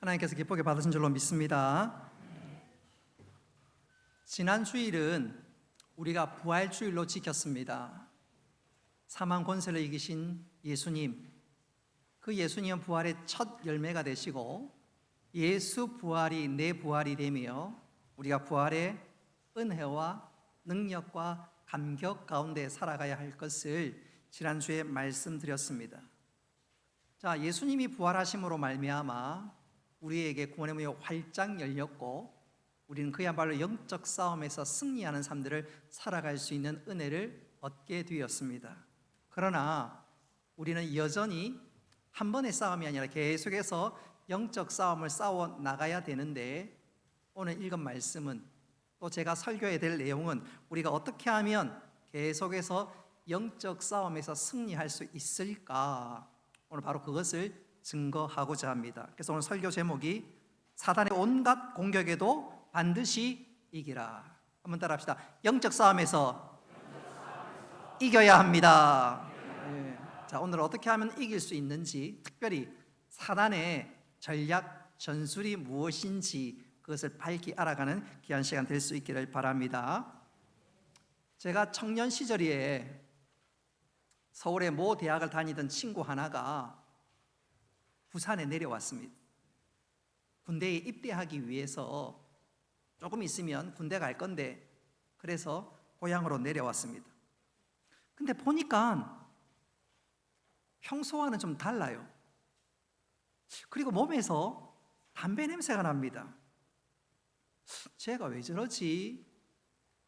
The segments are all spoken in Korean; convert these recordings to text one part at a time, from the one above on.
하나님께서 기쁘게 받으신 줄로 믿습니다. 지난 주일은 우리가 부활주일로 지켰습니다. 사망 권세를 이기신 예수님, 그 예수님은 부활의 첫 열매가 되시고 예수 부활이 내 부활이 되며 우리가 부활의 은혜와 능력과 감격 가운데 살아가야 할 것을 지난주에 말씀드렸습니다. 자, 예수님이 부활하심으로 말미암아 우리에게 구원의 문이 활짝 열렸고 우리는 그야말로 영적 싸움에서 승리하는 삶들을 살아갈 수 있는 은혜를 얻게 되었습니다. 그러나 우리는 여전히 한 번의 싸움이 아니라 계속해서 영적 싸움을 싸워 나가야 되는데, 오늘 읽은 말씀은 또 제가 설교해야 될 내용은 우리가 어떻게 하면 계속해서 영적 싸움에서 승리할 수 있을까, 오늘 바로 그것을 증거하고자 합니다. 그래서 오늘 설교 제목이 사단의 온갖 공격에도 반드시 이기라. 한번 따라합시다. 영적 싸움에서 이겨야 합니다. 네. 자, 오늘 어떻게 하면 이길 수 있는지, 특별히 사단의 전략 전술이 무엇인지 그것을 밝히 알아가는 귀한 시간 될 수 있기를 바랍니다. 제가 청년 시절에 서울의 모 대학을 다니던 친구 하나가 부산에 내려왔습니다. 군대에 입대하기 위해서 조금 있으면 군대 갈 건데, 그래서 고향으로 내려왔습니다. 근데 보니까 평소와는 좀 달라요. 그리고 몸에서 담배 냄새가 납니다. 제가 왜 저러지?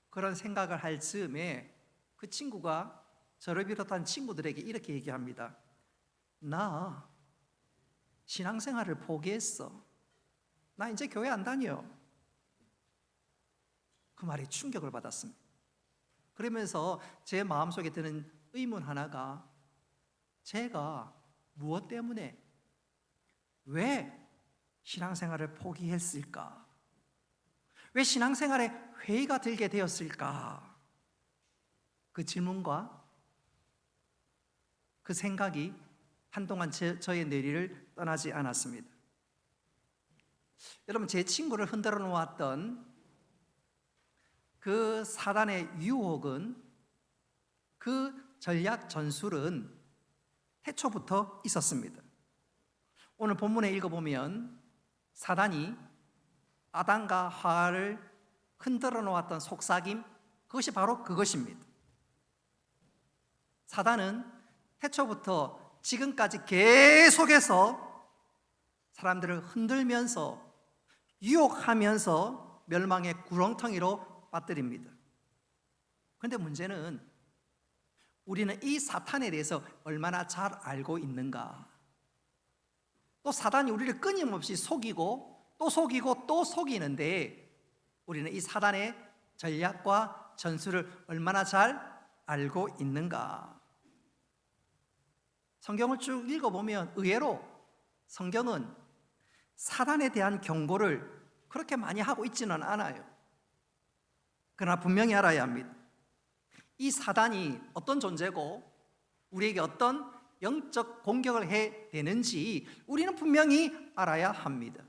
그런 생각을 할 즈음에 그 친구가 저를 비롯한 친구들에게 이렇게 얘기합니다. 나 신앙생활을 포기했어. 나 이제 교회 안 다녀. 그 말에 충격을 받았습니다. 그러면서 제 마음속에 드는 의문 하나가, 제가 무엇 때문에, 왜 신앙생활을 포기했을까? 왜 신앙생활에 회의가 들게 되었을까? 그 질문과 그 생각이 한동안 저의 뇌리를 떠나지 않았습니다. 여러분, 제 친구를 흔들어 놓았던 그 사단의 유혹은, 그 전략 전술은 태초부터 있었습니다. 오늘 본문에 읽어보면 사단이 아담과 하와를 흔들어 놓았던 속삭임, 그것이 바로 그것입니다. 사단은 태초부터 지금까지 계속해서 사람들을 흔들면서 유혹하면서 멸망의 구렁텅이로 빠뜨립니다. 그런데 문제는 우리는 이 사탄에 대해서 얼마나 잘 알고 있는가? 또 사단이 우리를 끊임없이 속이고 또 속이고 또 속이는데, 우리는 이 사단의 전략과 전술을 얼마나 잘 알고 있는가? 성경을 쭉 읽어보면 의외로 성경은 사단에 대한 경고를 그렇게 많이 하고 있지는 않아요. 그러나 분명히 알아야 합니다. 이 사단이 어떤 존재고 우리에게 어떤 영적 공격을 해대는지 우리는 분명히 알아야 합니다.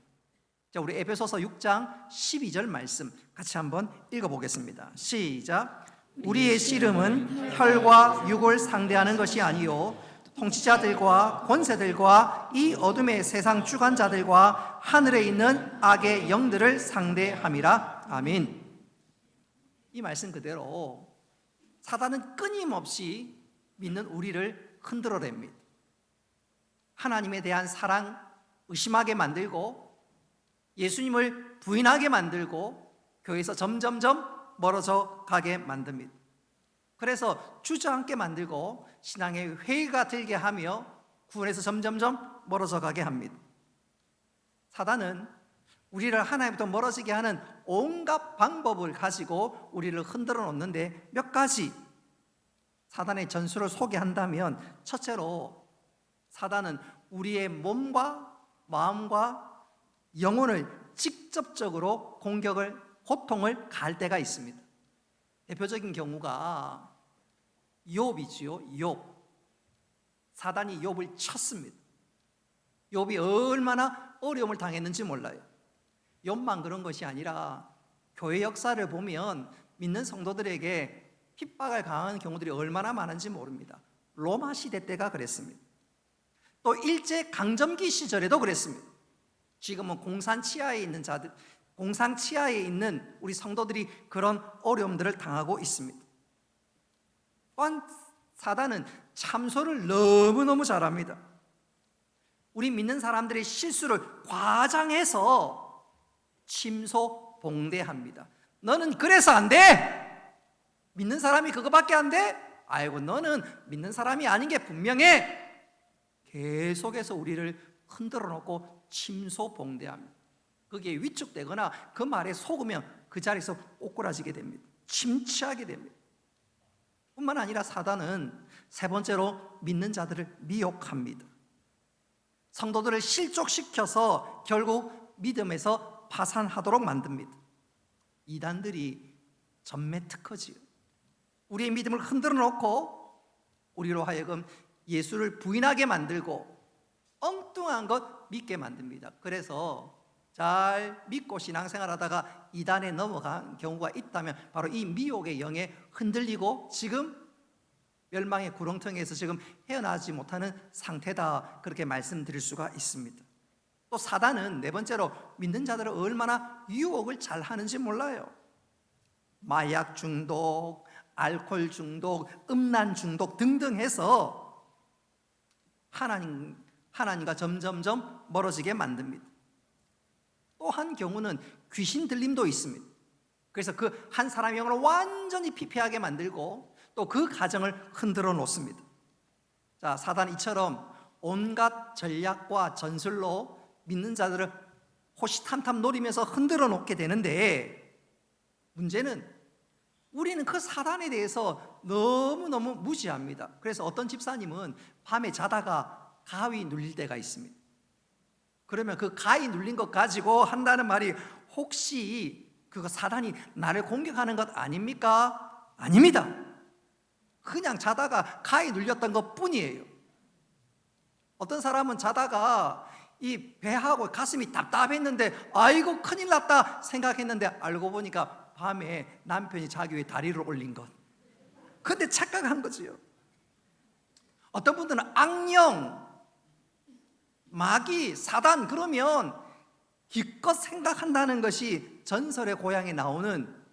자, 우리 에베소서 6장 12절 말씀 같이 한번 읽어보겠습니다. 시작. 우리의 씨름은 혈과 육을 상대하는 것이 아니요 통치자들과 권세들과 이 어둠의 세상 주관자들과 하늘에 있는 악의 영들을 상대함이라. 아멘. 이 말씀 그대로 사단은 끊임없이 믿는 우리를 흔들어댑니다. 하나님에 대한 사랑 의심하게 만들고, 예수님을 부인하게 만들고, 교회에서 점점점 멀어져 가게 만듭니다. 그래서 주저앉게 만들고 신앙의 회의가 들게 하며 구원에서 점점점 멀어져 가게 합니다. 사단은 우리를 하나님부터 멀어지게 하는 온갖 방법을 가지고 우리를 흔들어 놓는데, 몇 가지 사단의 전술을 소개한다면, 첫째로 사단은 우리의 몸과 마음과 영혼을 직접적으로 공격을, 고통을 가할 때가 있습니다. 대표적인 경우가 욥이지요. 욥. 사단이 욥을 쳤습니다. 욥이 얼마나 어려움을 당했는지 몰라요. 욥만 그런 것이 아니라 교회 역사를 보면 믿는 성도들에게 핍박을 당하는 경우들이 얼마나 많은지 모릅니다. 로마 시대 때가 그랬습니다. 또 일제 강점기 시절에도 그랬습니다. 지금은 공산 치하에 있는 자들, 공산 치하에 있는 우리 성도들이 그런 어려움들을 당하고 있습니다. 또한 사단은 참소를 너무너무 잘합니다. 우리 믿는 사람들의 실수를 과장해서 침소봉대합니다. 너는 그래서 안 돼! 믿는 사람이 그거밖에 안 돼? 아이고, 너는 믿는 사람이 아닌 게 분명해! 계속해서 우리를 흔들어 놓고 침소봉대합니다. 그게 위축되거나 그 말에 속으면 그 자리에서 꼬꾸라지게 됩니다. 침체하게 됩니다. 뿐만 아니라 사단은 세 번째로 믿는 자들을 미혹합니다. 성도들을 실족시켜서 결국 믿음에서 파산하도록 만듭니다. 이단들이 전매 특허지요. 우리의 믿음을 흔들어 놓고 우리로 하여금 예수를 부인하게 만들고 엉뚱한 것 믿게 만듭니다. 그래서 잘 믿고 신앙생활하다가 이단에 넘어간 경우가 있다면 바로 이 미혹의 영에 흔들리고 지금 멸망의 구렁텅이에서 지금 헤어나지 못하는 상태다, 그렇게 말씀드릴 수가 있습니다. 또 사단은 네 번째로 믿는 자들을 얼마나 유혹을 잘 하는지 몰라요. 마약 중독, 알코올 중독, 음란 중독 등등 해서 하나님과 점점점 멀어지게 만듭니다. 또 한 경우는 귀신 들림도 있습니다. 그래서 그 한 사람의 영혼을 완전히 피폐하게 만들고 또 그 가정을 흔들어 놓습니다. 자, 사단 이처럼 온갖 전략과 전술로 믿는 자들을 호시탐탐 노리면서 흔들어 놓게 되는데, 문제는 우리는 그 사단에 대해서 너무너무 무지합니다. 그래서 어떤 집사님은 밤에 자다가 가위 눌릴 때가 있습니다. 그러면 그 가위 눌린 것 가지고 한다는 말이 혹시 그거 사단이 나를 공격하는 것 아닙니까? 아닙니다. 그냥 자다가 가위 눌렸던 것 뿐이에요. 어떤 사람은 자다가 이 배하고 가슴이 답답했는데 아이고 큰일 났다 생각했는데 알고 보니까 밤에 남편이 자기 위에 다리를 올린 것. 근데 착각한 거지요. 어떤 분들은 악령, 마귀, 사단 그러면 기껏 생각한다는 것이 전설의 고향에 나오는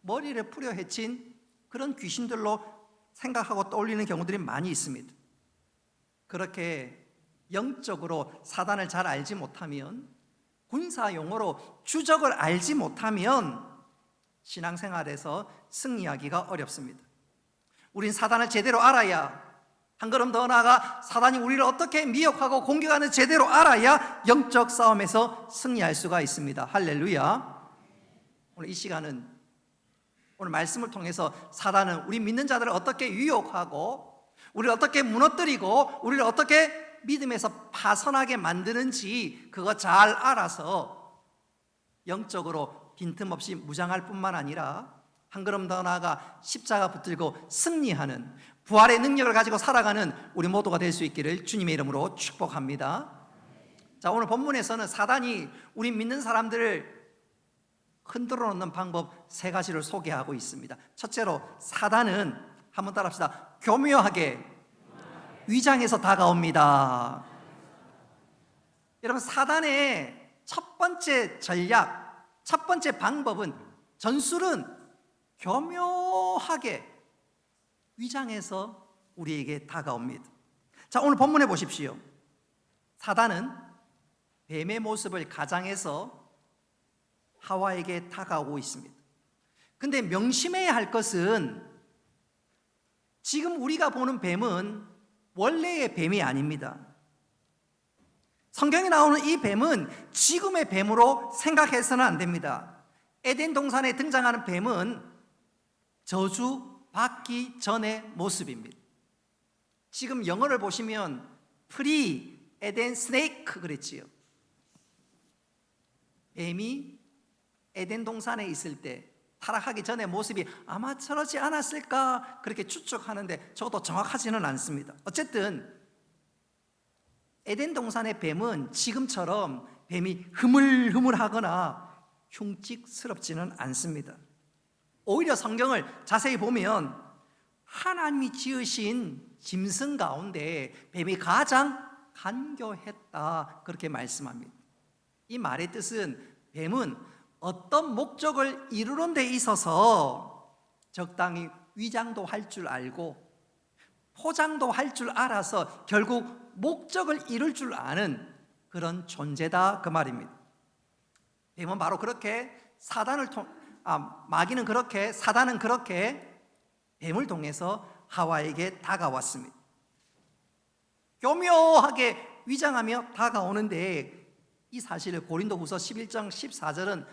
머리를 풀어 헤친 그런 귀신들로 생각하고 떠올리는 경우들이 많이 있습니다. 그렇게 영적으로 사단을 잘 알지 못하면, 군사 용어로 주적을 알지 못하면 신앙생활에서 승리하기가 어렵습니다. 우린 사단을 제대로 알아야, 한 걸음 더 나아가 사단이 우리를 어떻게 미혹하고 공격하는 제대로 알아야 영적 싸움에서 승리할 수가 있습니다. 할렐루야. 오늘 이 시간은 오늘 말씀을 통해서 사단은 우리 믿는 자들을 어떻게 유혹하고 우리를 어떻게 무너뜨리고 우리를 어떻게 믿음에서 파선하게 만드는지 그거 잘 알아서 영적으로 빈틈없이 무장할 뿐만 아니라 한 걸음 더 나아가 십자가 붙들고 승리하는 부활의 능력을 가지고 살아가는 우리 모두가 될 수 있기를 주님의 이름으로 축복합니다. 자, 오늘 본문에서는 사단이 우리 믿는 사람들을 흔들어 놓는 방법 세 가지를 소개하고 있습니다. 첫째로 사단은, 한번 따라합시다, 교묘하게 위장해서 다가옵니다. 여러분, 사단의 첫 번째 전략, 첫 번째 방법은, 전술은 교묘하게 위장해서 우리에게 다가옵니다. 자, 오늘 본문에 보십시오. 사단은 뱀의 모습을 가장해서 하와에게 다가오고 있습니다. 근데 명심해야 할 것은 지금 우리가 보는 뱀은 원래의 뱀이 아닙니다. 성경에 나오는 이 뱀은 지금의 뱀으로 생각해서는 안 됩니다. 에덴 동산에 등장하는 뱀은 저주 받기 전의 모습입니다. 지금 영어를 보시면 프리 에덴 스네이크 그랬지요. 뱀이 에덴 동산에 있을 때 타락하기 전의 모습이 아마 저러지 않았을까 그렇게 추측하는데 저도 정확하지는 않습니다. 어쨌든 에덴 동산의 뱀은 지금처럼 뱀이 흐물흐물하거나 흉측스럽지는 않습니다. 오히려 성경을 자세히 보면 하나님이 지으신 짐승 가운데 뱀이 가장 간교했다, 그렇게 말씀합니다. 이 말의 뜻은 뱀은 어떤 목적을 이루는 데 있어서 적당히 위장도 할 줄 알고 포장도 할 줄 알아서 결국 목적을 이룰 줄 아는 그런 존재다, 그 말입니다. 뱀은 바로 그렇게 마귀는 그렇게, 사단은 그렇게 뱀을 통해서 하와에게 다가왔습니다. 교묘하게 위장하며 다가오는데 이 사실을 고린도후서 11장 14절은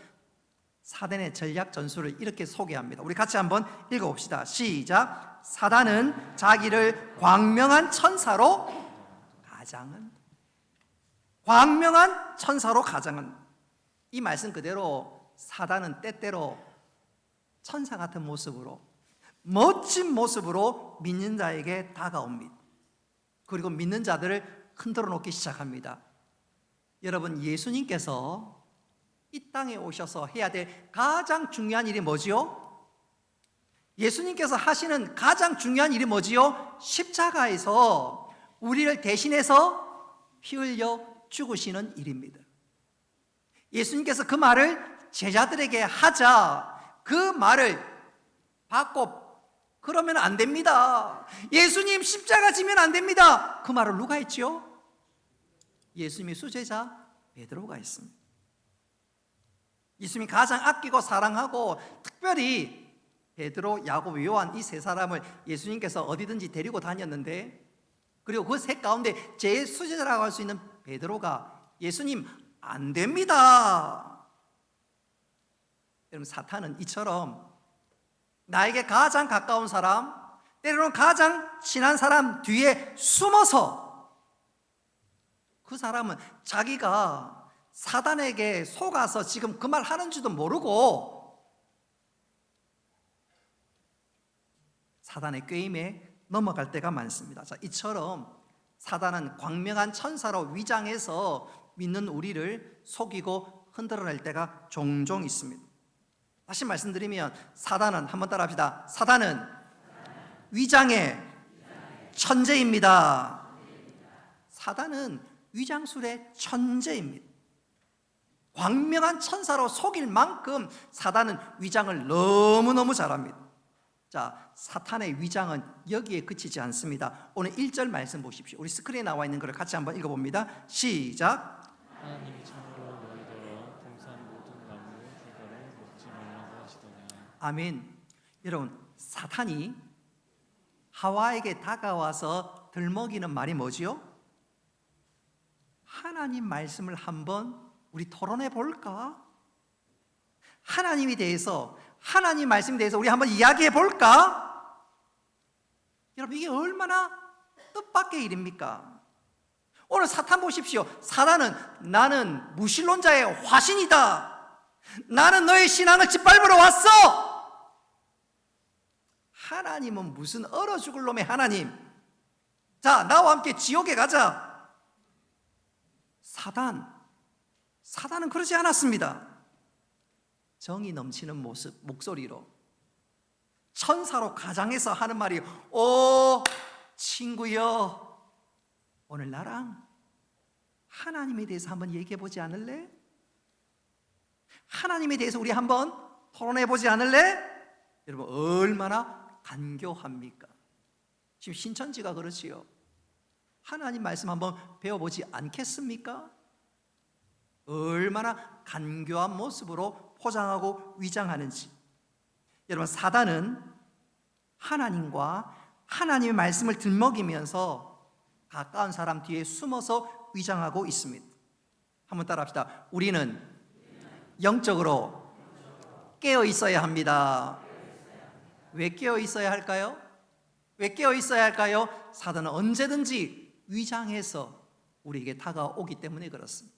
사단의 전략 전술을 이렇게 소개합니다. 우리 같이 한번 읽어봅시다. 시작. 사단은 자기를 광명한 천사로 가장한. 이 말씀 그대로 사단은 때때로 천사 같은 모습으로, 멋진 모습으로 믿는 자에게 다가옵니다. 그리고 믿는 자들을 흔들어 놓기 시작합니다. 여러분, 예수님께서 이 땅에 오셔서 해야 될 가장 중요한 일이 뭐지요? 예수님께서 하시는 가장 중요한 일이 뭐지요? 십자가에서 우리를 대신해서 피 흘려 죽으시는 일입니다. 예수님께서 그 말을 제자들에게 하자, 그 말을 받고 그러면 안 됩니다. 예수님 십자가 지면 안 됩니다. 그 말을 누가 했죠? 예수님의 수제자 베드로가 했습니다. 예수님이 가장 아끼고 사랑하고 특별히 베드로, 야고보, 요한 이 세 사람을 예수님께서 어디든지 데리고 다녔는데, 그리고 그 셋 가운데 제일 수제자라고 할 수 있는 베드로가 예수님 안 됩니다. 여러분, 사탄은 이처럼 나에게 가장 가까운 사람, 때로는 가장 친한 사람 뒤에 숨어서 그 사람은 자기가 사단에게 속아서 지금 그 말 하는지도 모르고 사단의 꾀임에 넘어갈 때가 많습니다. 자, 이처럼 사단은 광명한 천사로 위장해서 믿는 우리를 속이고 흔들어낼 때가 종종 있습니다. 다시 말씀드리면 사단은, 한번 따라합시다. 사단은 위장의 천재입니다. 사단은 위장술의 천재입니다. 광명한 천사로 속일 만큼 사단은 위장을 너무너무 잘합니다. 자, 사탄의 위장은 여기에 그치지 않습니다. 오늘 1절 말씀 보십시오. 우리 스크린에 나와 있는 것을 같이 한번 읽어봅니다. 시작. 하나님이 참으로 너희더러 동산 모든 나무 줄거를 먹지 말라고 하시더냐. 아멘. 여러분, 사탄이 하와에게 다가와서 들먹이는 말이 뭐지요? 하나님 말씀을 한번 우리 토론해 볼까? 하나님에 대해서, 하나님 말씀에 대해서 우리 한번 이야기해 볼까? 여러분, 이게 얼마나 뜻밖의 일입니까? 오늘 사탄 보십시오. 사탄은 나는 무신론자의 화신이다. 나는 너의 신앙을 짓밟으러 왔어. 하나님은 무슨 얼어 죽을 놈의 하나님. 자, 나와 함께 지옥에 가자. 사단은 그러지 않았습니다. 정이 넘치는 모습, 목소리로 천사로 가장해서 하는 말이, 오 친구여, 오늘 나랑 하나님에 대해서 한번 얘기해 보지 않을래? 하나님에 대해서 우리 한번 토론해 보지 않을래? 여러분, 얼마나 간교합니까? 지금 신천지가 그렇지요. 하나님 말씀 한번 배워보지 않겠습니까? 얼마나 간교한 모습으로 포장하고 위장하는지. 여러분, 사단은 하나님과 하나님의 말씀을 들먹이면서 가까운 사람 뒤에 숨어서 위장하고 있습니다. 한번 따라합시다. 우리는 영적으로 깨어 있어야 합니다. 왜 깨어 있어야 할까요? 왜 깨어 있어야 할까요? 사단은 언제든지 위장해서 우리에게 다가오기 때문에 그렇습니다.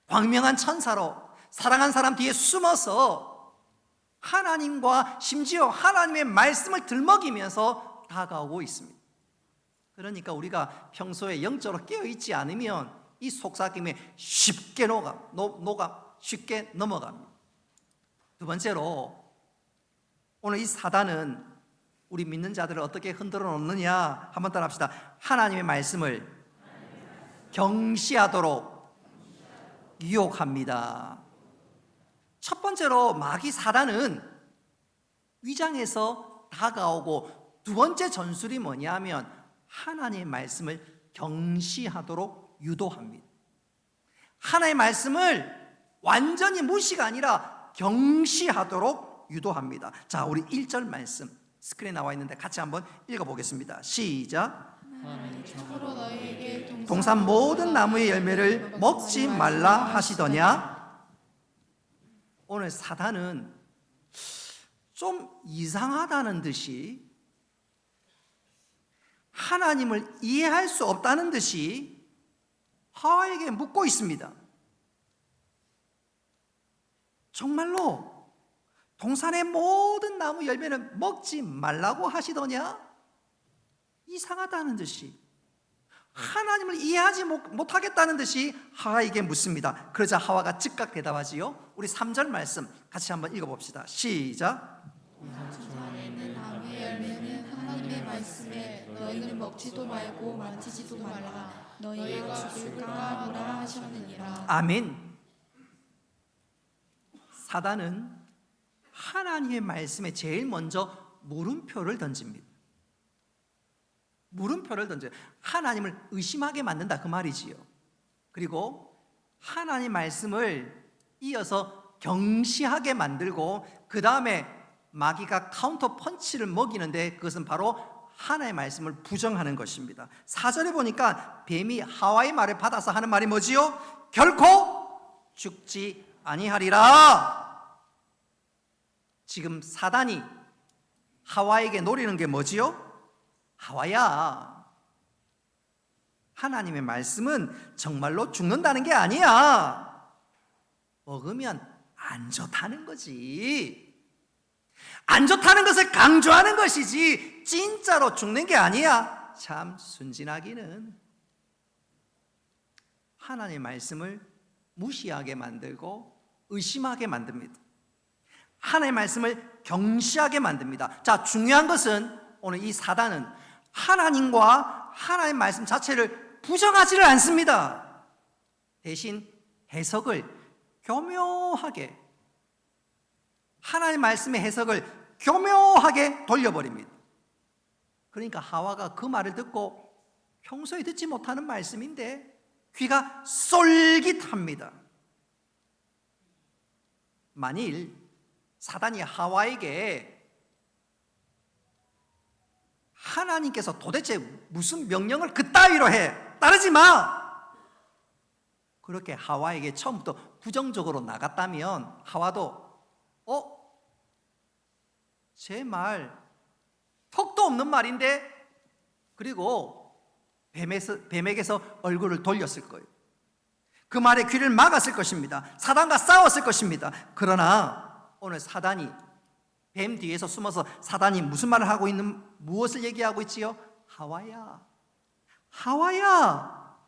광명한 천사로 사랑한 사람 뒤에 숨어서 하나님과 심지어 하나님의 말씀을 들먹이면서 다가오고 있습니다. 그러니까 우리가 평소에 영적으로 깨어있지 않으면 이 속삭임에 쉽게 쉽게 넘어갑니다. 두 번째로 오늘 이 사단은 우리 믿는 자들을 어떻게 흔들어 놓느냐 한번 따라합시다. 하나님의 말씀을 경시하도록 유혹합니다. 첫 번째로 마귀 사단은 위장해서 다가오고, 두 번째 전술이 뭐냐면 하나님의 말씀을 경시하도록 유도합니다. 하나님의 말씀을 완전히 무시가 아니라 경시하도록 유도합니다. 자, 우리 1절 말씀 스크린에 나와 있는데 같이 한번 읽어보겠습니다. 시작. 참으로 너희에게 동산 모든 나무의 열매를 먹지 말라 하시더냐. 오늘 사단은 좀 이상하다는 듯이, 하나님을 이해할 수 없다는 듯이 하와에게 묻고 있습니다. 정말로 동산의 모든 나무 열매는 먹지 말라고 하시더냐? 이상하다는 듯이, 하나님을 이해하지 못하겠다는 듯이 하와에게 묻습니다. 그러자 하와가 즉각 대답하지요. 우리 3절 말씀 같이 한번 읽어봅시다. 시작. 종 안에 있는 나무의 열매는 하나님의 말씀에 너희는 먹지도 말고 만지지도 말라. 너희가 죽을까 하노라 하셨느니라. 아멘. 사단은 하나님의 말씀에 제일 먼저 물음표를 던집니다. 물음표를 던져요. 하나님을 의심하게 만든다 그 말이지요. 그리고 하나님 말씀을 이어서 경시하게 만들고, 그 다음에 마귀가 카운터 펀치를 먹이는데 그것은 바로 하나님의 말씀을 부정하는 것입니다. 4절에 보니까 뱀이 하와의 말을 받아서 하는 말이 뭐지요? 결코 죽지 아니하리라. 지금 사단이 하와에게 노리는 게 뭐지요? 하와야, 하나님의 말씀은 정말로 죽는다는 게 아니야. 먹으면 안 좋다는 거지. 안 좋다는 것을 강조하는 것이지 진짜로 죽는 게 아니야. 참 순진하기는. 하나님의 말씀을 무시하게 만들고 의심하게 만듭니다. 하나님의 말씀을 경시하게 만듭니다. 자, 중요한 것은 오늘 이 사단은 하나님과 하나님의 말씀 자체를 부정하지를 않습니다. 대신 해석을 교묘하게, 하나님의 말씀의 해석을 교묘하게 돌려버립니다. 그러니까 하와가 그 말을 듣고 평소에 듣지 못하는 말씀인데 귀가 쏠깃합니다. 만일 사단이 하와에게 하나님께서 도대체 무슨 명령을 그따위로 해, 따르지 마, 그렇게 하와에게 처음부터 부정적으로 나갔다면 하와도 제 말 턱도 없는 말인데, 그리고 뱀에게서 얼굴을 돌렸을 거예요. 그 말에 귀를 막았을 것입니다. 사단과 싸웠을 것입니다. 그러나 오늘 사단이 뱀 뒤에서 숨어서 사단이 무슨 말을 하고 있는, 무엇을 얘기하고 있지요? 하와야, 하와야,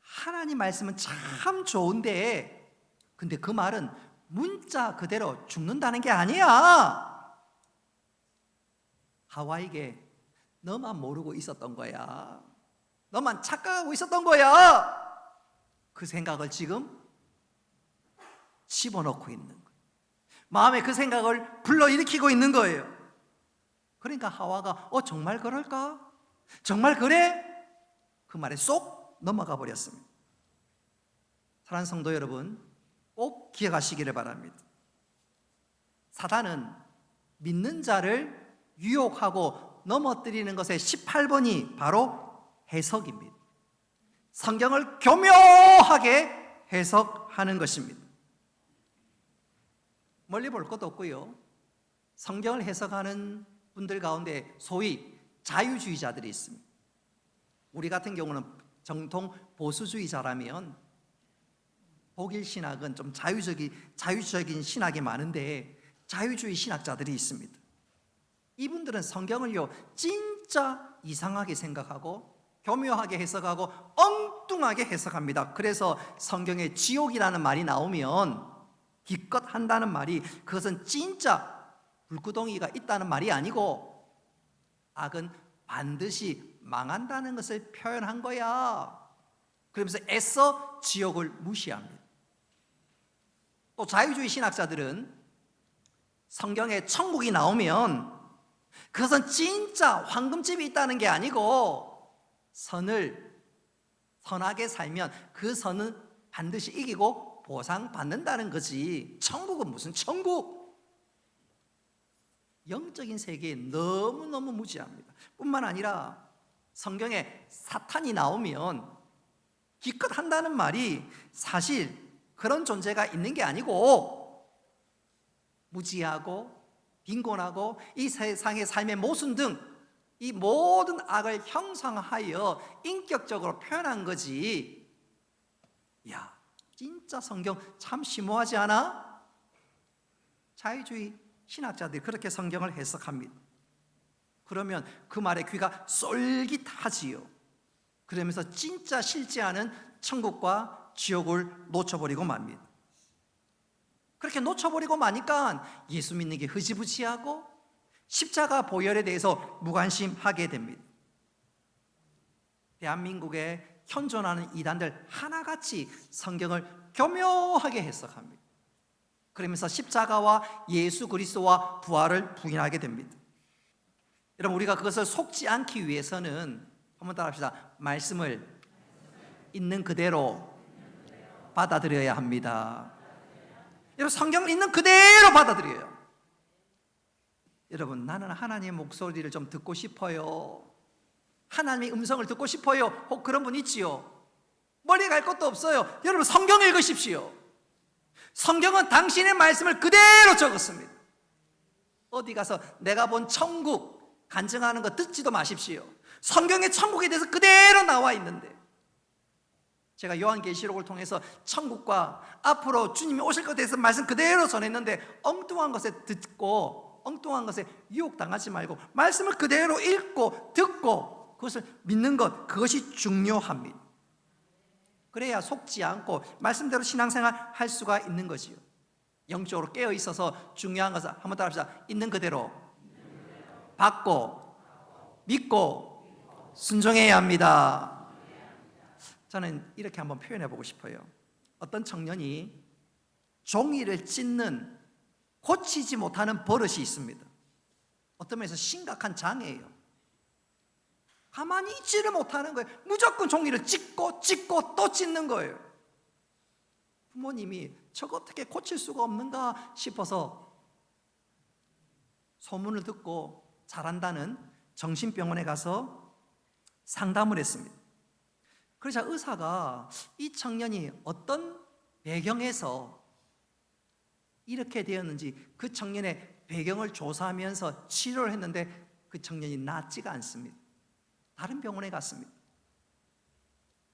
하나님 말씀은 참 좋은데 근데 그 말은 문자 그대로 죽는다는 게 아니야. 하와에게 너만 모르고 있었던 거야. 너만 착각하고 있었던 거야. 그 생각을 지금 집어넣고 있는 거예요. 마음에 그 생각을 불러일으키고 있는 거예요. 그러니까 하와가 정말 그럴까? 정말 그래? 그 말에 쏙 넘어가 버렸습니다. 사랑하는 성도 여러분, 꼭 기억하시기를 바랍니다. 사단은 믿는 자를 유혹하고 넘어뜨리는 것의 18번이 바로 해석입니다. 성경을 교묘하게 해석하는 것입니다. 멀리 볼 것도 없고요. 성경을 해석하는 분들 가운데 소위 자유주의자들이 있습니다. 우리 같은 경우는 정통 보수주의자라면 독일 신학은 좀 자유적인 신학이 많은데 자유주의 신학자들이 있습니다. 이분들은 성경을요 진짜 진짜 이상하게 생각하고 교묘하게 해석하고 엉뚱하게 해석합니다. 그래서 성경에 지옥이라는 말이 나오면 기껏 한다는 말이 그것은 진짜 불구덩이가 있다는 말이 아니고 악은 반드시 망한다는 것을 표현한 거야. 그러면서 애써 지옥을 무시합니다. 또 자유주의 신학자들은 성경에 천국이 나오면 그것은 진짜 황금집이 있다는 게 아니고 선하게 살면 그 선은 반드시 이기고 보상받는다는 거지. 천국은 무슨 천국? 영적인 세계에 너무너무 무지합니다. 뿐만 아니라 성경에 사탄이 나오면 기껏 한다는 말이 사실 그런 존재가 있는 게 아니고 무지하고 빈곤하고 이 세상의 삶의 모순 등 이 모든 악을 형상하여 인격적으로 표현한 거지. 야, 진짜 성경 참 심오하지 않아? 자유주의 신학자들이 그렇게 성경을 해석합니다. 그러면 그 말에 귀가 쏠깃하지요. 그러면서 진짜 싫지 않은 천국과 지옥을 놓쳐버리고 맙니다. 그렇게 놓쳐버리고 마니까 예수 믿는 게 흐지부지하고 십자가 보혈에 대해서 무관심하게 됩니다. 대한민국에 현존하는 이단들 하나같이 성경을 교묘하게 해석합니다. 그러면서 십자가와 예수 그리스도와 부활을 부인하게 됩니다. 여러분, 우리가 그것을 속지 않기 위해서는 한번 따라합시다. 말씀을 있는 그대로 받아들여야 합니다. 여러분, 성경을 있는 그대로 받아들여요. 여러분, 나는 하나님의 목소리를 좀 듣고 싶어요. 하나님의 음성을 듣고 싶어요. 혹 그런 분 있지요? 멀리 갈 것도 없어요. 여러분, 성경 읽으십시오. 성경은 당신의 말씀을 그대로 적었습니다. 어디 가서 내가 본 천국 간증하는 거 듣지도 마십시오. 성경의 천국에 대해서 그대로 나와 있는데, 제가 요한계시록을 통해서 천국과 앞으로 주님이 오실 것에 대해서 말씀 그대로 전했는데 엉뚱한 것에 듣고 엉뚱한 것에 유혹당하지 말고 말씀을 그대로 읽고 듣고 그것을 믿는 것, 그것이 중요합니다. 그래야 속지 않고 말씀대로 신앙생활 할 수가 있는 것이요. 영적으로 깨어 있어서 중요한 것은 한번 따라합시다. 있는 그대로 받고 믿고 순종해야 합니다. 저는 이렇게 한번 표현해 보고 싶어요. 어떤 청년이 종이를 찢는 고치지 못하는 버릇이 있습니다. 어떤 면에서 심각한 장애예요. 가만히 있지를 못하는 거예요. 무조건 종이를 찢고 또 찢는 거예요. 부모님이 저거 어떻게 고칠 수가 없는가 싶어서 소문을 듣고 잘한다는 정신병원에 가서 상담을 했습니다. 그러자 의사가 이 청년이 어떤 배경에서 이렇게 되었는지 그 청년의 배경을 조사하면서 치료를 했는데 그 청년이 낫지가 않습니다. 다른 병원에 갔습니다.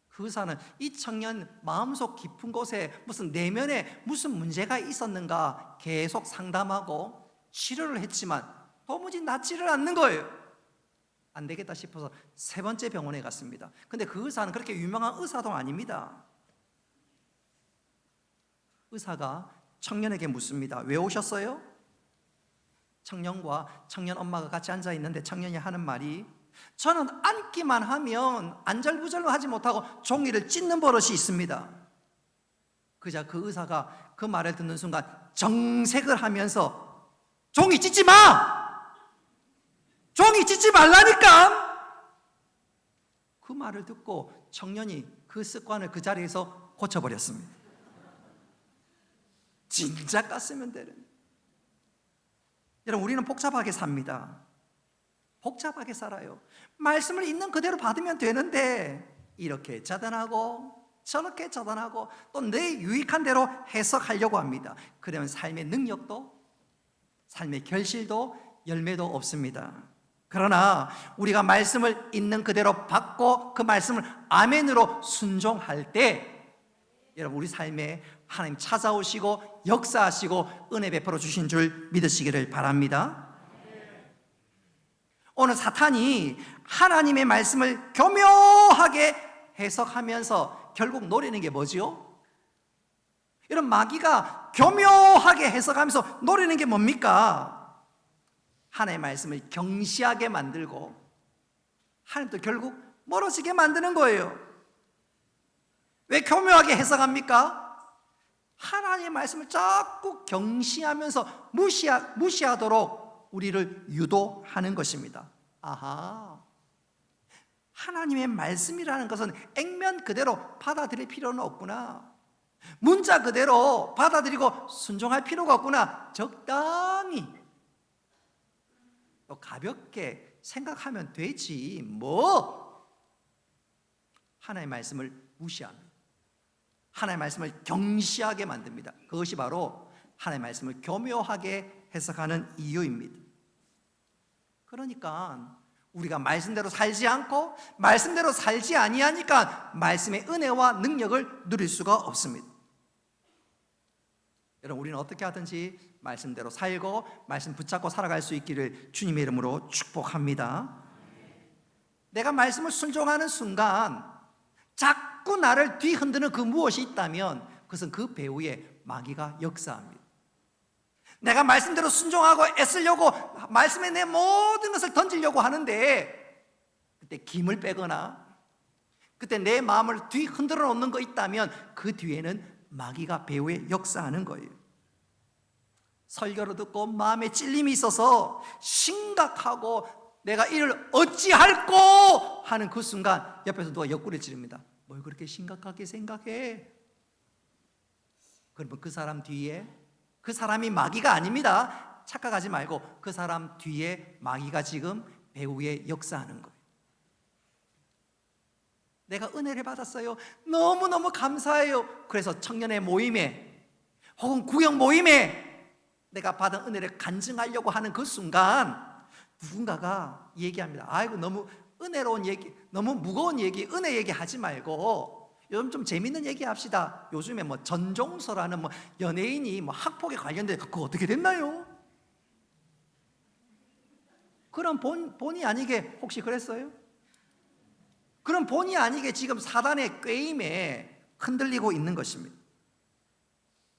그 의사는 이 청년 마음속 깊은 곳에 무슨 내면에 무슨 문제가 있었는가 계속 상담하고 치료를 했지만 도무지 낫지를 않는 거예요. 안 되겠다 싶어서 세 번째 병원에 갔습니다. 근데 그 의사는 그렇게 유명한 의사도 아닙니다. 의사가 청년에게 묻습니다. 왜 오셨어요? 청년과 청년 엄마가 같이 앉아 있는데 청년이 하는 말이, 저는 앉기만 하면 안절부절로 하지 못하고 종이를 찢는 버릇이 있습니다. 그자 그 의사가 그 말을 듣는 순간 정색을 하면서 종이 찢지 마! 종이 찢지 말라니까! 그 말을 듣고 청년이 그 습관을 그 자리에서 고쳐버렸습니다. 진작 깠으면 되는. 여러분, 우리는 복잡하게 삽니다. 복잡하게 살아요. 말씀을 있는 그대로 받으면 되는데 이렇게 차단하고 저렇게 차단하고 또 내 유익한 대로 해석하려고 합니다. 그러면 삶의 능력도 삶의 결실도 열매도 없습니다. 그러나 우리가 말씀을 있는 그대로 받고 그 말씀을 아멘으로 순종할 때 여러분, 우리 삶에 하나님 찾아오시고 역사하시고 은혜 베풀어 주신 줄 믿으시기를 바랍니다. 오늘 사탄이 하나님의 말씀을 교묘하게 해석하면서 결국 노리는 게 뭐지요? 이런 마귀가 교묘하게 해석하면서 노리는 게 뭡니까? 하나님의 말씀을 경시하게 만들고 하나님도 결국 멀어지게 만드는 거예요. 왜 교묘하게 해석합니까? 하나님의 말씀을 자꾸 경시하면서 무시하도록 우리를 유도하는 것입니다. 아하, 하나님의 말씀이라는 것은 액면 그대로 받아들일 필요는 없구나. 문자 그대로 받아들이고 순종할 필요가 없구나. 적당히 또 가볍게 생각하면 되지 뭐. 하나님의 말씀을 무시합니다. 하나님의 말씀을 경시하게 만듭니다. 그것이 바로 하나님의 말씀을 교묘하게 해석하는 이유입니다. 그러니까 우리가 말씀대로 살지 않고 말씀대로 살지 아니하니까 말씀의 은혜와 능력을 누릴 수가 없습니다. 여러분, 우리는 어떻게 하든지 말씀대로 살고 말씀 붙잡고 살아갈 수 있기를 주님의 이름으로 축복합니다. 내가 말씀을 순종하는 순간 자꾸 나를 뒤흔드는 그 무엇이 있다면 그것은 그 배후에 마귀가 역사합니다. 내가 말씀대로 순종하고 애쓰려고 말씀에 내 모든 것을 던지려고 하는데 그때 김을 빼거나 그때 내 마음을 뒤흔들어 놓는 거 있다면 그 뒤에는 마귀가 배후에 역사하는 거예요. 설교를 듣고 마음에 찔림이 있어서 심각하고 내가 이를 어찌할꼬 하는 그 순간 옆에서 누가 옆구리를 찌릅니다. 뭘 그렇게 심각하게 생각해? 그러면 그 사람 뒤에, 그 사람이 마귀가 아닙니다. 착각하지 말고 그 사람 뒤에 마귀가 지금 배후에 역사하는 거예요. 내가 은혜를 받았어요. 너무너무 감사해요. 그래서 청년의 모임에 혹은 구역 모임에 내가 받은 은혜를 간증하려고 하는 그 순간 누군가가 얘기합니다. 아이고, 너무 은혜로운 얘기, 너무 무거운 얘기, 은혜 얘기 하지 말고 요즘 좀 재밌는 얘기 합시다. 요즘에 뭐 전종서라는 뭐 연예인이 뭐 학폭에 관련된 그거 어떻게 됐나요? 그럼 본의 아니게 혹시 그랬어요? 그럼 본의 아니게 지금 사단의 꾀임에 흔들리고 있는 것입니다.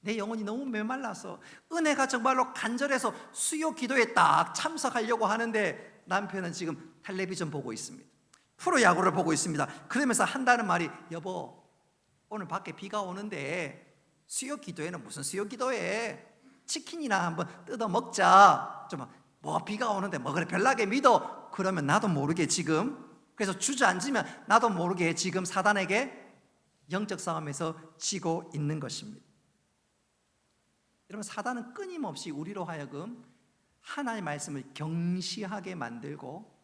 내 영혼이 너무 메말라서 은혜가 정말로 간절해서 수요 기도에 딱 참석하려고 하는데 남편은 지금 텔레비전 보고 있습니다. 프로야구를 보고 있습니다. 그러면서 한다는 말이, 여보 오늘 밖에 비가 오는데 수요 기도회는 무슨 수요 기도회, 치킨이나 한번 뜯어 먹자. 좀 뭐 비가 오는데 뭐 그래 별나게 믿어. 그러면 나도 모르게 지금, 그래서 주저앉으면 나도 모르게 지금 사단에게 영적 싸움에서 지고 있는 것입니다. 여러분, 사단은 끊임없이 우리로 하여금 하나님의 말씀을 경시하게 만들고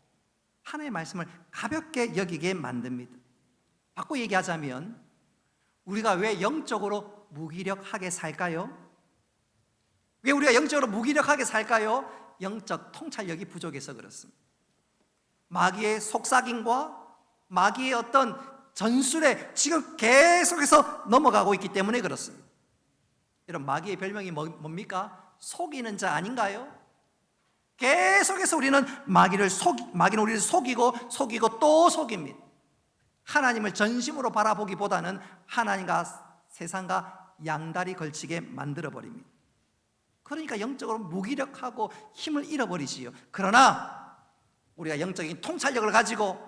하나님의 말씀을 가볍게 여기게 만듭니다. 바꿔 얘기하자면 우리가 왜 영적으로 무기력하게 살까요? 왜 우리가 영적으로 무기력하게 살까요? 영적 통찰력이 부족해서 그렇습니다. 마귀의 속삭임과 마귀의 어떤 전술에 지금 계속해서 넘어가고 있기 때문에 그렇습니다. 여러분, 마귀의 별명이 뭡니까? 속이는 자 아닌가요? 계속해서 우리는 마귀는 우리를 속이고 또 속입니다. 하나님을 전심으로 바라보기보다는 하나님과 세상과 양다리 걸치게 만들어버립니다. 그러니까 영적으로 무기력하고 힘을 잃어버리지요. 그러나 우리가 영적인 통찰력을 가지고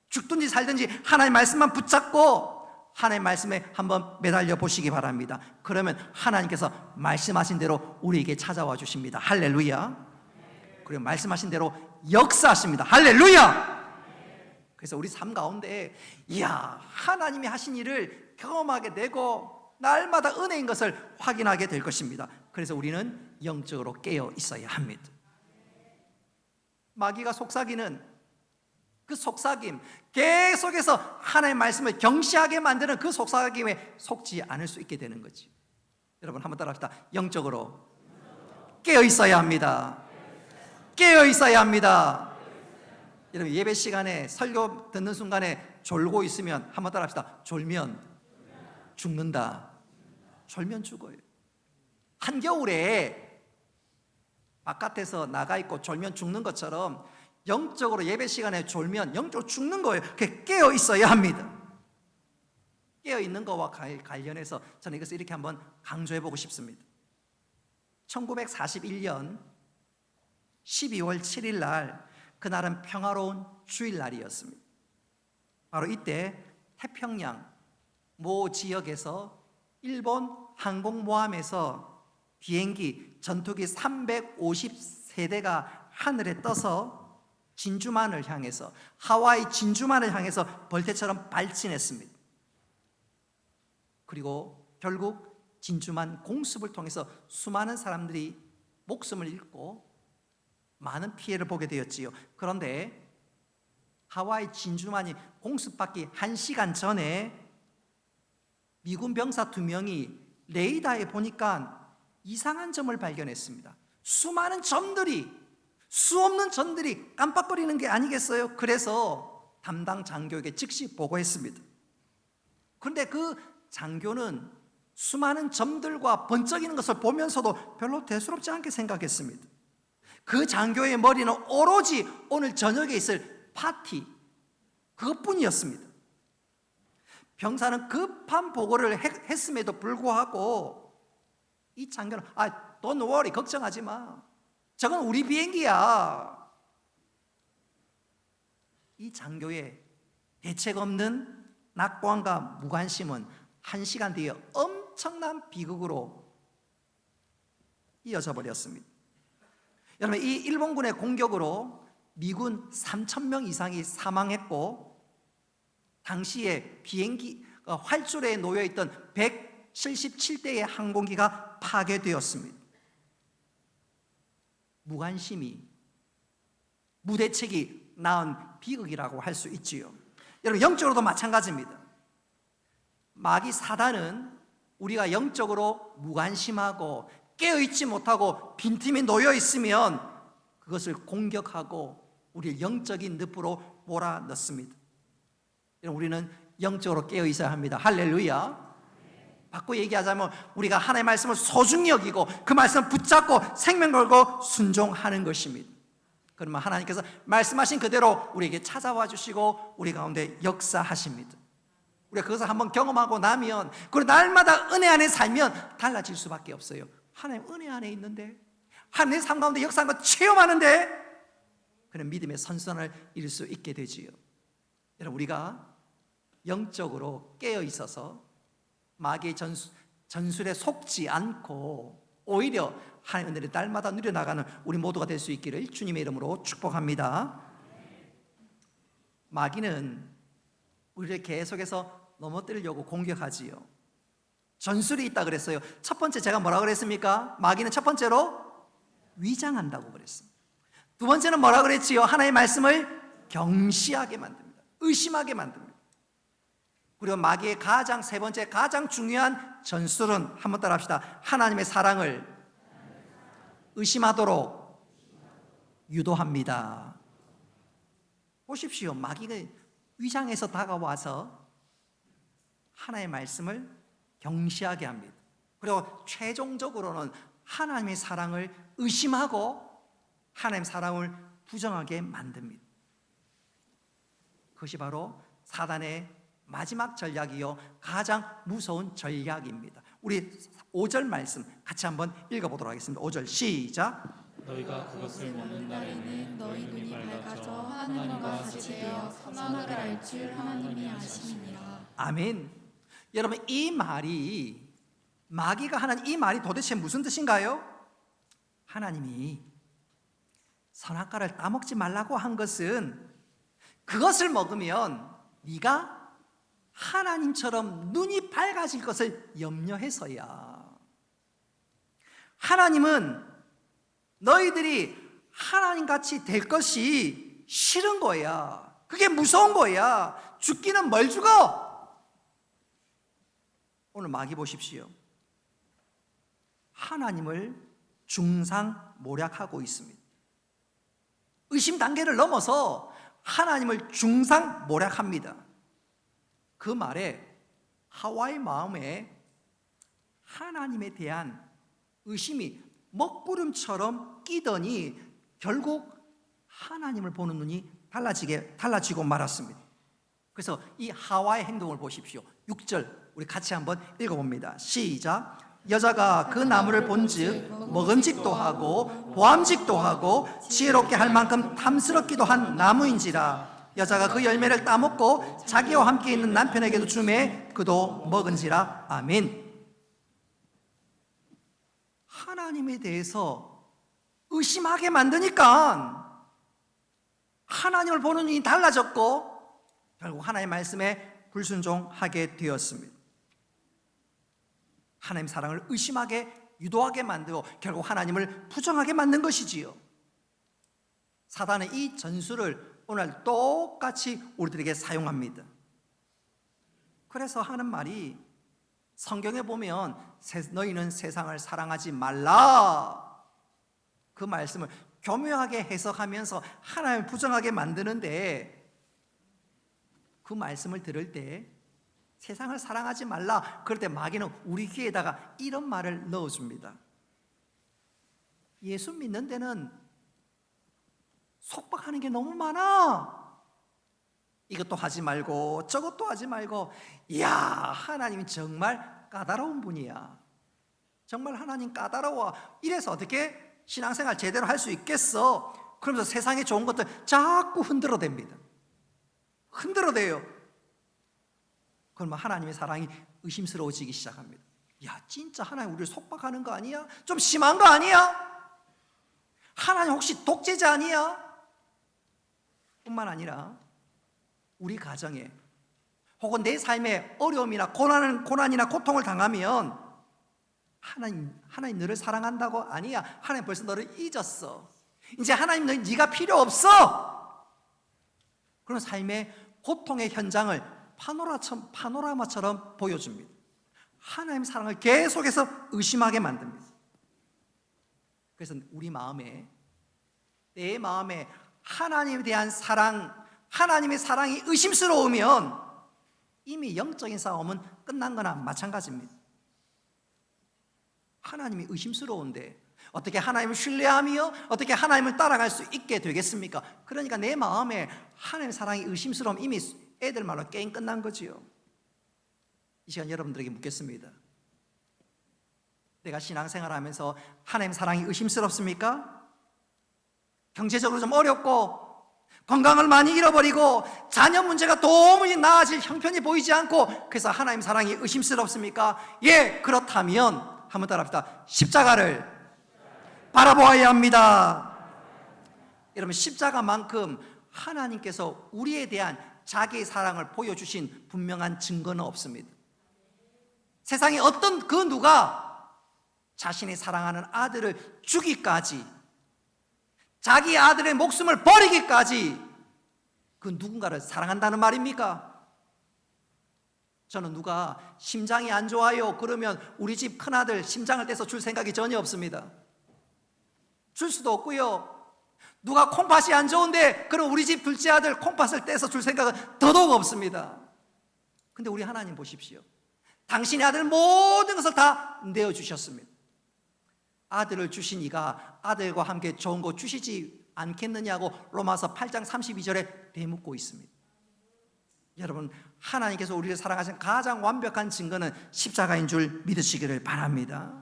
죽든지 살든지 하나님의 말씀만 붙잡고 하나님의 말씀에 한번 매달려 보시기 바랍니다. 그러면 하나님께서 말씀하신 대로 우리에게 찾아와 주십니다. 할렐루야. 그리고 말씀하신 대로 역사하십니다. 할렐루야. 그래서 우리 삶 가운데 이야, 하나님이 하신 일을 경험하게 되고 날마다 은혜인 것을 확인하게 될 것입니다. 그래서 우리는 영적으로 깨어 있어야 합니다. 마귀가 속삭이는 그 속삭임, 계속해서 하나님의 말씀을 경시하게 만드는 그 속삭임에 속지 않을 수 있게 되는 거지. 여러분 한번 따라합시다. 영적으로 깨어 있어야 합니다. 깨어 있어야 합니다. 여러분, 예배 시간에 설교 듣는 순간에 졸고 있으면 한번 따라합시다. 졸면 죽는다. 졸면 죽어요. 한겨울에 바깥에서 나가 있고 졸면 죽는 것처럼 영적으로 예배 시간에 졸면 영적으로 죽는 거예요. 깨어 있어야 합니다. 깨어 있는 거와 관련해서 저는 이것을 이렇게 한번 강조해 보고 싶습니다. 1941년 12월 7일 날, 그날은 평화로운 주일날이었습니다. 바로 이때 태평양 모 지역에서 일본 항공모함에서 비행기 전투기 350세대가 하늘에 떠서 진주만을 향해서, 하와이 진주만을 향해서 벌떼처럼 발진했습니다. 그리고 결국 진주만 공습을 통해서 수많은 사람들이 목숨을 잃고 많은 피해를 보게 되었지요. 그런데 하와이 진주만이 공습받기 1시간 전에 미군 병사 2명이 레이더에 보니까 이상한 점을 발견했습니다. 수많은 점들이, 수없는 점들이 깜빡거리는 게 아니겠어요? 그래서 담당 장교에게 즉시 보고했습니다. 그런데 그 장교는 수많은 점들과 번쩍이는 것을 보면서도 별로 대수롭지 않게 생각했습니다. 그 장교의 머리는 오로지 오늘 저녁에 있을 파티, 그것뿐이었습니다. 병사는 급한 보고를 했음에도 불구하고 이 장교는 don't worry, 걱정하지 마, 저건 우리 비행기야. 이 장교의 대책 없는 낙관과 무관심은 1시간 뒤에 엄청난 비극으로 이어져 버렸습니다. 여러분, 이 일본군의 공격으로 미군 3,000명 이상이 사망했고, 당시에 비행기 활주로에 놓여있던 177대의 항공기가 파괴되었습니다. 무관심이, 무대책이 낳은 비극이라고 할 수 있지요. 여러분, 영적으로도 마찬가지입니다. 마귀 사단은 우리가 영적으로 무관심하고 깨어있지 못하고 빈틈이 놓여있으면 그것을 공격하고 우리를 영적인 늪으로 몰아넣습니다. 우리는 영적으로 깨어있어야 합니다. 할렐루야. 바꿔 얘기하자면 우리가 하나님의 말씀을 소중히 여기고 그 말씀을 붙잡고 생명 걸고 순종하는 것입니다. 그러면 하나님께서 말씀하신 그대로 우리에게 찾아와 주시고 우리 가운데 역사하십니다. 우리가 그것을 한번 경험하고 나면, 그리고 날마다 은혜 안에 살면 달라질 수밖에 없어요. 하나님 은혜 안에 있는데, 하나님 삶 가운데 역사한 거 체험하는데, 그런 믿음의 선선을 이룰 수 있게 되지요. 여러분, 우리가 영적으로 깨어 있어서 마귀의 전술에 속지 않고 오히려 하나님의 은혜를 날마다 누려나가는 우리 모두가 될 수 있기를 주님의 이름으로 축복합니다. 마귀는 우리를 계속해서 넘어뜨리려고 공격하지요. 전술이 있다 그랬어요. 첫 번째 제가 뭐라 그랬습니까? 마귀는 첫 번째로 위장한다고 그랬습니다. 두 번째는 뭐라 그랬지요? 하나님의 말씀을 경시하게 만듭니다. 의심하게 만듭니다. 그리고 마귀의 세 번째 가장 중요한 전술은, 한번 따라 합시다. 하나님의 사랑을 의심하도록 유도합니다. 보십시오. 마귀가 위장해서 다가와서 하나님의 말씀을 경시하게 합니다. 그리고 최종적으로는 하나님의 사랑을 의심하고 하나님의 사랑을 부정하게 만듭니다. 그것이 바로 사단의 마지막 전략이요, 가장 무서운 전략입니다. 우리 5절 말씀 같이 한번 읽어보도록 하겠습니다. 5절 시작. 너희가 그것을 먹는 날에는 너희 눈이 밝아져 하나님과 같이 되어 선악을 알 줄 하나님이 아심이니라. 아멘. 여러분, 이 말이, 마귀가 하는 이 말이 도대체 무슨 뜻인가요? 하나님이 선악과를 따먹지 말라고 한 것은, 그것을 먹으면 네가 하나님처럼 눈이 밝아질 것을 염려해서야. 하나님은 너희들이 하나님같이 될 것이 싫은 거야. 그게 무서운 거야. 죽기는 뭘 죽어? 오늘 마귀 보십시오. 하나님을 중상모략하고 있습니다. 의심 단계를 넘어서 하나님을 중상모략합니다. 그 말에 하와의 마음에 하나님에 대한 의심이 먹구름처럼 끼더니 결국 하나님을 보는 눈이 달라지고 말았습니다. 그래서 이 하와의 행동을 보십시오. 6절 우리 같이 한번 읽어봅니다. 시작. 여자가 그 나무를 본즉 먹음직도 하고 보암직도 하고 지혜롭게 할 만큼 탐스럽기도 한 나무인지라. 여자가 그 열매를 따먹고 자기와 함께 있는 남편에게도 주매 그도 먹은지라. 아멘. 하나님에 대해서 의심하게 만드니까 하나님을 보는 눈이 달라졌고 결국 하나님의 말씀에 불순종하게 되었습니다. 하나님 사랑을 의심하게 유도하게 만들고 결국 하나님을 부정하게 만든 것이지요. 사단은 이 전술을 오늘 똑같이 우리들에게 사용합니다. 그래서 하는 말이 성경에 보면 너희는 세상을 사랑하지 말라, 그 말씀을 교묘하게 해석하면서 하나님을 부정하게 만드는데, 그 말씀을 들을 때 세상을 사랑하지 말라 그럴 때 마귀는 우리 귀에다가 이런 말을 넣어줍니다. 예수 믿는 데는 속박하는 게 너무 많아. 이것도 하지 말고 저것도 하지 말고. 이야, 하나님이 정말 까다로운 분이야. 정말 하나님 까다로워. 이래서 어떻게 신앙생활 제대로 할 수 있겠어? 그러면서 세상에 좋은 것들 자꾸 흔들어댑니다. 흔들어대요. 그러면 하나님의 사랑이 의심스러워지기 시작합니다. 야, 진짜 하나님 우리를 속박하는 거 아니야? 좀 심한 거 아니야? 하나님 혹시 독재자 아니야? 뿐만 아니라 우리 가정에 혹은 내 삶에 어려움이나 고난이나 고통을 당하면 하나님 너를 사랑한다고? 아니야, 하나님 벌써 너를 잊었어. 이제 하나님 네가 필요 없어. 그런 삶의 고통의 현장을 파노라마처럼 보여줍니다. 하나님 사랑을 계속해서 의심하게 만듭니다. 그래서 우리 마음에, 내 마음에 하나님에 대한 사랑, 하나님의 사랑이 의심스러우면 이미 영적인 싸움은 끝난 거나 마찬가지입니다. 하나님이 의심스러운데 어떻게 하나님을 신뢰하며 어떻게 하나님을 따라갈 수 있게 되겠습니까? 그러니까 내 마음에 하나님의 사랑이 의심스러우면 이미 애들 말로 게임 끝난 거지요. 이 시간 여러분들에게 묻겠습니다. 내가 신앙생활하면서 하나님 사랑이 의심스럽습니까? 경제적으로 좀 어렵고 건강을 많이 잃어버리고 자녀 문제가 도무지 나아질 형편이 보이지 않고 그래서 하나님 사랑이 의심스럽습니까? 예, 그렇다면 한번 따라합시다. 십자가를 바라보아야 합니다. 여러분, 십자가만큼 하나님께서 우리에 대한 자기의 사랑을 보여주신 분명한 증거는 없습니다. 세상에 어떤 그 누가 자신이 사랑하는 아들을 주기까지, 자기 아들의 목숨을 버리기까지 그 누군가를 사랑한다는 말입니까? 저는 누가 심장이 안 좋아요 그러면 우리 집 큰아들 심장을 떼서 줄 생각이 전혀 없습니다. 줄 수도 없고요. 누가 콩팥이 안 좋은데 그럼 우리 집 둘째 아들 콩팥을 떼서 줄 생각은 더더욱 없습니다. 근데 우리 하나님 보십시오. 당신의 아들 모든 것을 다 내어주셨습니다. 아들을 주신 이가 아들과 함께 좋은 거 주시지 않겠느냐고 로마서 8장 32절에 대묻고 있습니다. 여러분, 하나님께서 우리를 사랑하신 가장 완벽한 증거는 십자가인 줄 믿으시기를 바랍니다.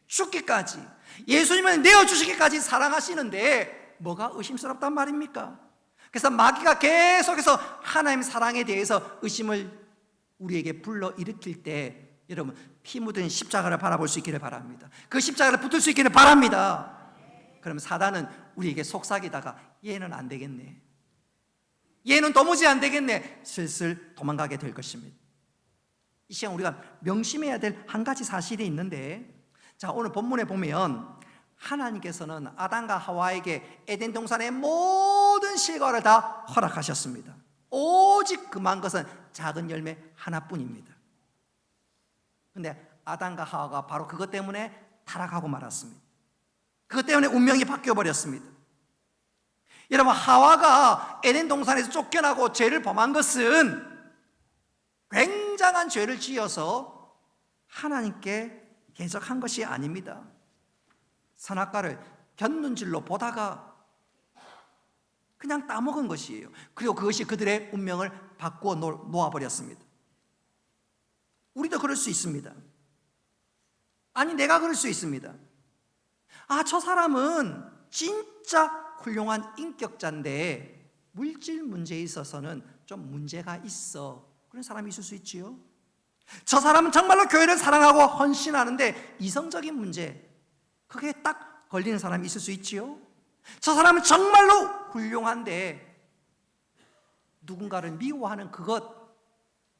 죽기까지, 예수님을 내어주시기까지 사랑하시는데 뭐가 의심스럽단 말입니까? 그래서 마귀가 계속해서 하나님 사랑에 대해서 의심을 우리에게 불러일으킬 때 여러분, 피 묻은 십자가를 바라볼 수 있기를 바랍니다. 그 십자가를 붙들 수 있기를 바랍니다. 그러면 사단은 우리에게 속삭이다가 얘는 안 되겠네, 얘는 도무지 안 되겠네, 슬슬 도망가게 될 것입니다. 이 시간 우리가 명심해야 될 한 가지 사실이 있는데, 자, 오늘 본문에 보면 하나님께서는 아담과 하와에게 에덴 동산의 모든 실과를 다 허락하셨습니다. 오직 금한 것은 작은 열매 하나뿐입니다. 그런데 아담과 하와가 바로 그것 때문에 타락하고 말았습니다. 그것 때문에 운명이 바뀌어 버렸습니다. 여러분, 하와가 에덴 동산에서 쫓겨나고 죄를 범한 것은 굉장한 죄를 지어서 하나님께 대적한 것이 아닙니다. 선악과를 곁눈질로 보다가 그냥 따먹은 것이에요. 그리고 그것이 그들의 운명을 바꾸어 놓아버렸습니다. 우리도 그럴 수 있습니다. 아니, 내가 그럴 수 있습니다. 아, 저 사람은 진짜 훌륭한 인격자인데 물질 문제에 있어서는 좀 문제가 있어. 그런 사람이 있을 수 있지요. 저 사람은 정말로 교회를 사랑하고 헌신하는데 이성적인 문제, 그게 딱 걸리는 사람이 있을 수 있지요. 저 사람은 정말로 훌륭한데 누군가를 미워하는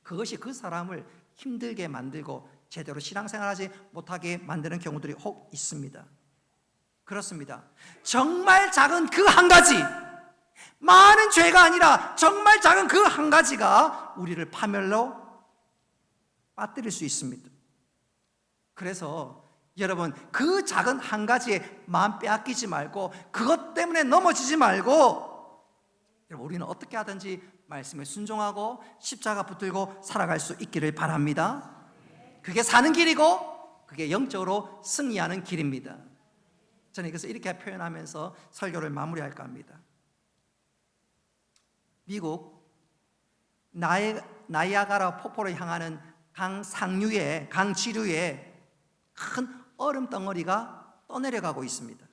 그것이 그 사람을 힘들게 만들고 제대로 신앙생활하지 못하게 만드는 경우들이 혹 있습니다. 그렇습니다. 정말 작은 그 한 가지, 많은 죄가 아니라 정말 작은 그 한 가지가 우리를 파멸로 빠뜨릴 수 있습니다. 그래서 여러분, 그 작은 한 가지에 마음 빼앗기지 말고, 그것 때문에 넘어지지 말고, 여러분, 우리는 어떻게 하든지 말씀에 순종하고 십자가 붙들고 살아갈 수 있기를 바랍니다. 그게 사는 길이고 그게 영적으로 승리하는 길입니다. 저는 이것을 이렇게 표현하면서 설교를 마무리할까 합니다. 미국 나이아가라 폭포를 향하는 강 상류에, 강 지류에 큰 얼음 덩어리가 떠내려가고 있습니다.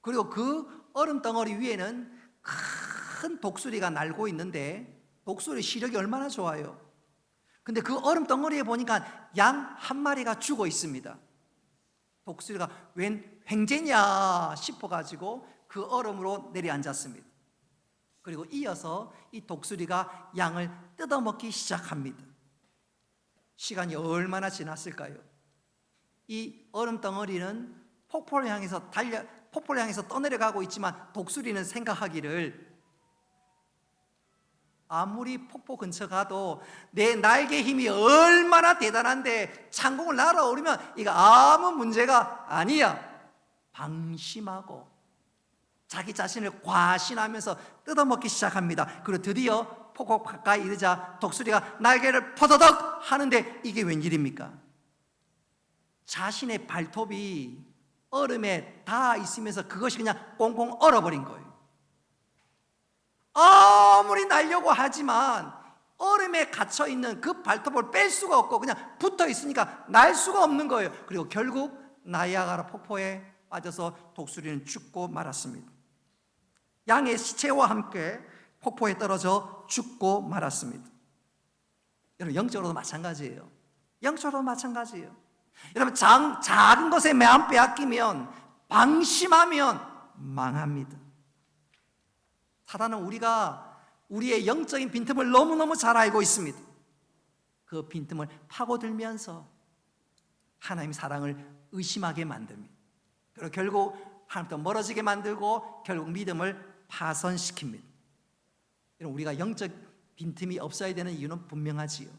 그리고 그 얼음 덩어리 위에는 큰 독수리가 날고 있는데 독수리 시력이 얼마나 좋아요. 근데 그 얼음 덩어리에 보니까 양 한 마리가 죽어 있습니다. 독수리가 웬 횡재냐 싶어가지고 그 얼음으로 내려앉았습니다. 그리고 이어서 이 독수리가 양을 뜯어먹기 시작합니다. 시간이 얼마나 지났을까요? 이 얼음 덩어리는 폭포를 향해서 떠내려가고 있지만 독수리는 생각하기를, 아무리 폭포 근처 가도 내 날개 힘이 얼마나 대단한데 창공을 날아오르면 이거 아무 문제가 아니야. 방심하고 자기 자신을 과신하면서 뜯어먹기 시작합니다. 그리고 드디어 폭포 가까이 이르자 독수리가 날개를 퍼더덕 하는데 이게 웬일입니까? 자신의 발톱이 얼음에 닿아 있으면서 그것이 그냥 꽁꽁 얼어버린 거예요. 아무리 날려고 하지만 얼음에 갇혀있는 그 발톱을 뺄 수가 없고 그냥 붙어 있으니까 날 수가 없는 거예요. 그리고 결국 나이아가라 폭포에 빠져서 독수리는 죽고 말았습니다. 양의 시체와 함께 폭포에 떨어져 죽고 말았습니다. 여러분, 영적으로도 마찬가지예요. 영적으로도 마찬가지예요. 여러분, 작은 것에 마음 빼앗기면, 방심하면 망합니다. 사단은 우리의 영적인 빈틈을 너무너무 잘 알고 있습니다. 그 빈틈을 파고들면서 하나님의 사랑을 의심하게 만듭니다. 그리고 결국 하나님부터 멀어지게 만들고 결국 믿음을 파손시킵니다. 여러분, 우리가 영적 빈틈이 없어야 되는 이유는 분명하지요.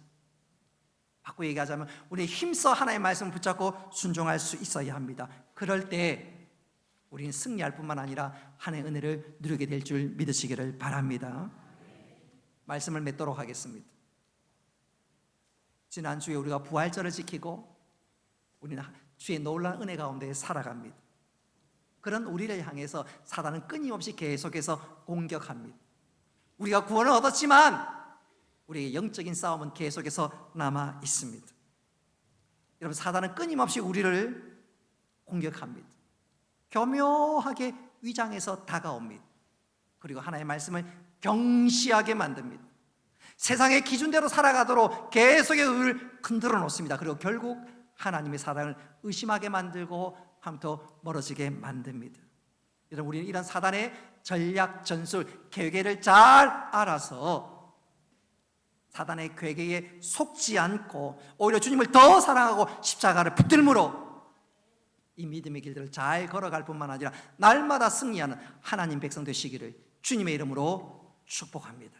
바꿔 얘기하자면 우리 힘써 하나님의 말씀을 붙잡고 순종할 수 있어야 합니다. 그럴 때 우리는 승리할 뿐만 아니라 하나님의 은혜를 누리게 될 줄 믿으시기를 바랍니다. 말씀을 맺도록 하겠습니다. 지난주에 우리가 부활절을 지키고 우리는 주의 놀라운 은혜 가운데 살아갑니다. 그런 우리를 향해서 사단은 끊임없이 계속해서 공격합니다. 우리가 구원을 얻었지만 우리의 영적인 싸움은 계속해서 남아 있습니다. 여러분, 사단은 끊임없이 우리를 공격합니다. 교묘하게 위장해서 다가옵니다. 그리고 하나님의 말씀을 경시하게 만듭니다. 세상의 기준대로 살아가도록 계속의 의를 흔들어 놓습니다. 그리고 결국 하나님의 사랑을 의심하게 만들고 하나님부터 멀어지게 만듭니다. 여러분, 우리는 이런 사단의 전략, 전술, 계획을 잘 알아서 사단의 괴계에 속지 않고 오히려 주님을 더 사랑하고 십자가를 붙들므로 이 믿음의 길들을 잘 걸어갈 뿐만 아니라 날마다 승리하는 하나님 백성 되시기를 주님의 이름으로 축복합니다.